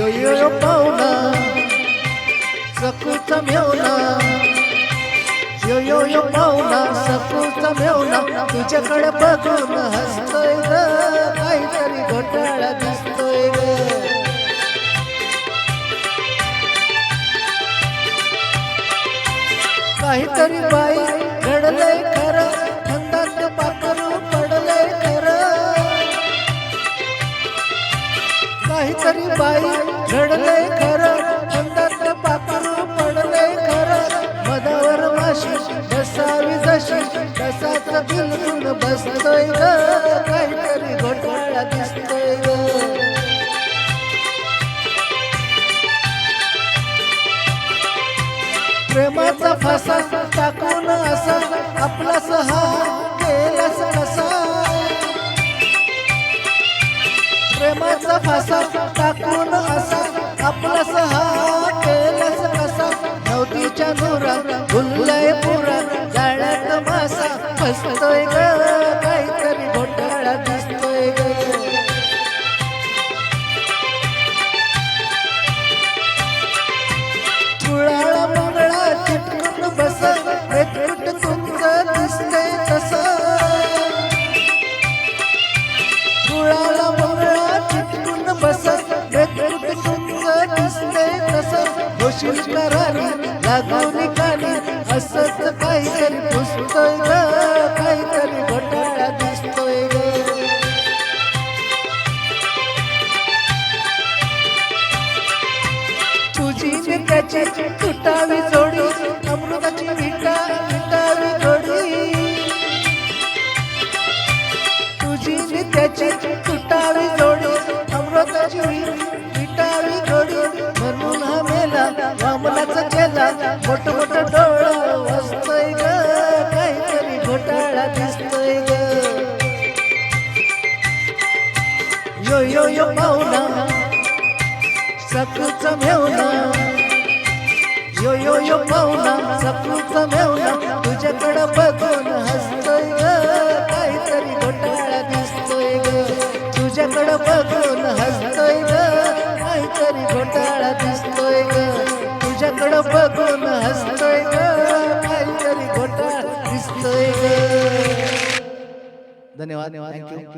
यो पाहुणा सकूचा मेवना, यो पाहुणा सकूचा मेवना, तुझ्याकडे बघून हसतोय ग, काहीतरी घोटाळा दिसतोय ग. काहीतरी बाई घडलंय खरं, अंधात पाखरू पडलंय खरं. काहीतरी बाई घडलंय खरं, अंधात पाखरू पडलंय खरं. मधावर माशी बसावी जशी, तसाच बिलकुल बसतोय ग, काहीतरी घोटाळा दिसतोय ग. प्रेमाचा फासा टाकून असा आपला सहा केलास कसा. प्रेमाचा फासा टाकून असा आपला सहा केलास कसा. नवतीच्या नुरा भुललाय पुरा, जाळ्यात मासा फसतोय ग, काहीतरी घोटाळा दिसतोय ग. कुळाळा मंगळा चिटकून बस, बेतकुट तुमचं दिसतंय तसं. कुळाळा मंगळा चिटकून बस, बेतकुट तुमचं दिसतंय तसं. होशील करारी लागून कानी, असंच काहीतरी पुसतोय ग, काहीतरी घोटाळा दिसतोय ग. तुझी ने त्याची तुटावी जोडी, अमृताची विटावी जोडी. तुझी ने त्याची तुटावी जोडी, अमृताची विटावी जोडी. म्हणून हा मेला वामनाचा चेला, मोठ मोठ डोळं वाजतोय ग, काहीतरी घोटाळा दिसतोय ग. यो पाहुणा सकूचा मेवना, यो पाहुणा सकूचा मेवना, तुझ्याकडं बघून हसतोय ग, काहीतरी घोटाळा दिसतोय ग. तुझ्याकडं बघून हसतोय ग, काहीतरी घोटाळा दिसतोय ग. तुझ्याकडं बघून हसतोय ग, काहीतरी घोटाळा दिसतोय ग. धन्यवाद, थँक्यू.